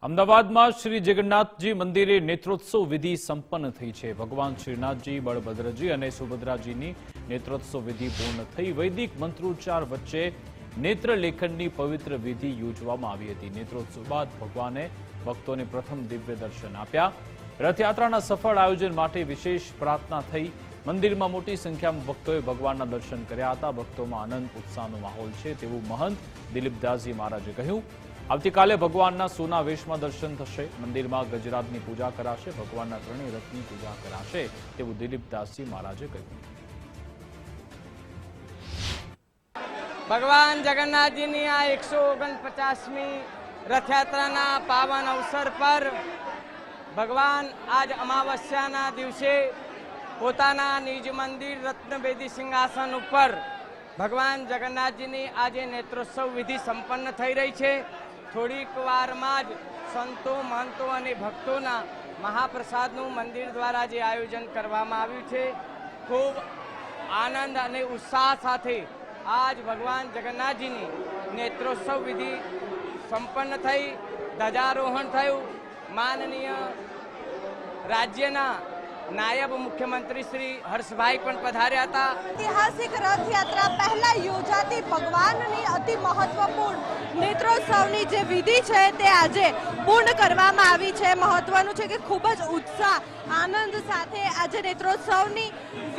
અમદાવાદમાં શ્રી જગન્નાથજી મંદિરે નેત્રોત્સવ વિધિ સંપન્ન થઈ છે। ભગવાન શ્રીનાથજી, બળભદ્રજી અને સુભદ્રાજીની નેત્રોત્સવ વિધિ પૂર્ણ થઈ। વૈદિક મંત્રોચ્ચાર વચ્ચે નેત્રલેખનની પવિત્ર વિધિ યોજવામાં આવી હતી। નેત્રોત્સવ બાદ ભગવાને ભક્તોને પ્રથમ દિવ્ય દર્શન આપ્યા। રથયાત્રાના સફળ આયોજન માટે વિશેષ પ્રાર્થના થઈ। મંદિરમાં મોટી સંખ્યામાં ભક્તોએ ભગવાનના દર્શન કર્યા હતા। ભક્તોમાં આનંદ ઉત્સાહનો માહોલ છે તેવું મહંત દિલીપદાસજી મહારાજે કહ્યું। આવતીકાલે ભગવાનના સોના વેશમાં દર્શન થશે। મંદિરમાં ગજરાતની પૂજા કરાશે। ભગવાનના ત્રણેય રથની પૂજા કરાશે તેવું દિલીપદાસજી મહારાજે કહ્યું। ભગવાન જગન્નાથજીની આ 149મી રથયાત્રાના પાવન અવસર પર ભગવાન આજ અમાવસ્યાના દિવસે પોતાના નિજ મંદિર રત્નવેદી સિંહાસન ઉપર ભગવાન જગન્નાથજીની આજે નેત્રોત્સવ વિધિ સંપન્ન થઈ રહી છે। થોડીક વારમાં જ સંતો, મહંતો અને ભક્તોના મહાપ્રસાદનું મંદિર દ્વારા જે આયોજન કરવામાં આવ્યું છે, ખૂબ આનંદ અને ઉત્સાહ સાથે આજ ભગવાન જગન્નાથજીની નેત્રોત્સવ વિધિ સંપન્ન થઈ, ધ્વજારોહણ થયું। માનનીય રાજ્યના નાયબ મુખ્યમંત્રી શ્રી હર્ષભાઈ પણ પધાર્યા હતા। ऐतिहासिक रथयात्रा पहला योजाती भगवाननी अति महत्वपूर्ण नेत्रोत्सवनी जे विधि छे ते आजे पूर्ण करवामां आवी छे। महत्वनुं छे के खूब ज उत्साह आनंद साथे આજે नेत्रोत्सवनी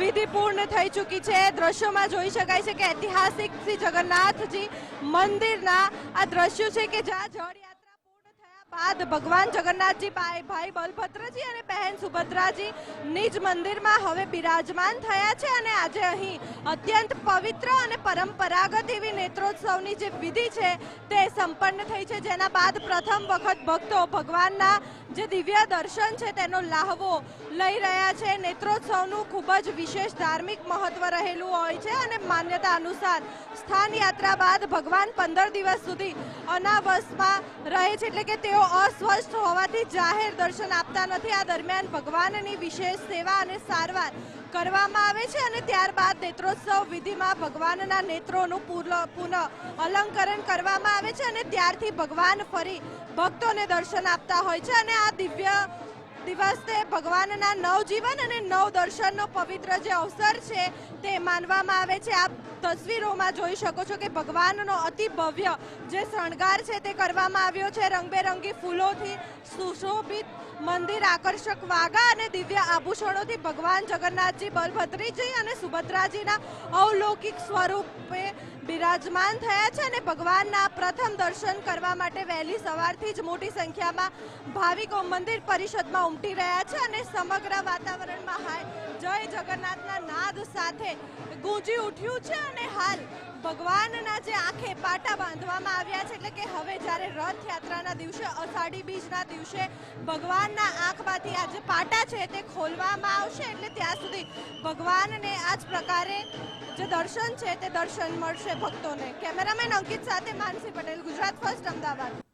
विधि पूर्ण થઈ ચૂકી છે। દ્રશ્યોમાં જોઈ શકાય છે કે ઐતિહાસિક શ્રી જગન્નાથજી મંદિરના આ દ્રશ્યો છે કે જ્યાં જળયાત્રા પૂર્ણ થયા બાદ ભગવાન જગન્નાથજી ભાઈ બલભદ્રજી અને બહેન સુભદ્રાજી નિજ મંદિરમાં હવે બિરાજમાન થયા છે અને આજે અહીં અત્યંત પવિત્ર અને પરંપરાગત એવી નેત્રોત્સવની જે વિધિ છે તે સંપન્ન થઈ છે, જેના બાદ પ્રથમ વખત ભક્તો ભગવાનના જે દિવ્ય દર્શન છે તેનો લાહવો લઈ રહ્યા છે। નેત્રોત્સવનું ખૂબ જ વિશેષ ધાર્મિક મહત્વ રહેલું હોય છે અને માન્યતા અનુસાર સ્થાન યાત્રા બાદ ભગવાન 15 દિવસ સુધી અનાવસમાં રહે છે, એટલે કે તેઓ અસ્વસ્થ હોવાથી જાહેર દર્શન આપતા નથી। આ દરમિયાન ભગવાનની વિશેષ સેવા અને સારવાર કરવામાં આવે છે અને ત્યારબાદ નેત્રોત્સવ વિધિમાં ભગવાનના નેત્રોનું પુનઃ અલંકરણ કરવામાં આવે છે અને ત્યારથી ભગવાન ફરી ભક્તોને દર્શન આપતા હોય છે અને આ દિવ્ય દિવસે ભગવાનના નવજીવન અને નવ દર્શનનો પવિત્ર જે અવસર છે તે માનવામાં આવે છે। આપ તસવીરોમાં જોઈ શકો છો કે ભગવાનનો અતિ ભવ્ય જે શણગાર છે તે કરવામાં આવ્યો છે। રંગબેરંગી ફૂલોથી સુશોભિત મંદિર, આકર્ષક વાઘા અને દિવ્ય આભૂષણોથી ભગવાન જગન્નાથજી, બલભદ્રજી અને સુભદ્રાજીના અવલૌકિક સ્વરૂપે બિરાજમાન થયા છે અને ભગવાનના પ્રથમ દર્શન કરવા માટે વહેલી સવારથી જ મોટી સંખ્યામાં ભાવિકો મંદિર પરિષદમાં ઉમટી રહ્યા છે અને સમગ્ર વાતાવરણમાં જય જગન્નાથના નાદ સાથે ગૂંજી ઉઠ્યું છે અને હાલ ભગવાનના જે આંખે પાટા બાંધવામાં આવ્યા છે, એટલે કે હવે જ્યારે રથયાત્રાના દિવસે, અષાઢી બીજના દિવસે ભગવાનના આંખમાંથી આ જે પાટા છે તે ખોલવામાં આવશે, એટલે ત્યાં સુધી ભગવાનને આ જ પ્રકારે જે દર્શન છે તે દર્શન મળશે ભક્તોને। કેમેરામેન અંકિત સાથે માનસી પટેલ, ગુજરાત ફર્સ્ટ, અમદાવાદ।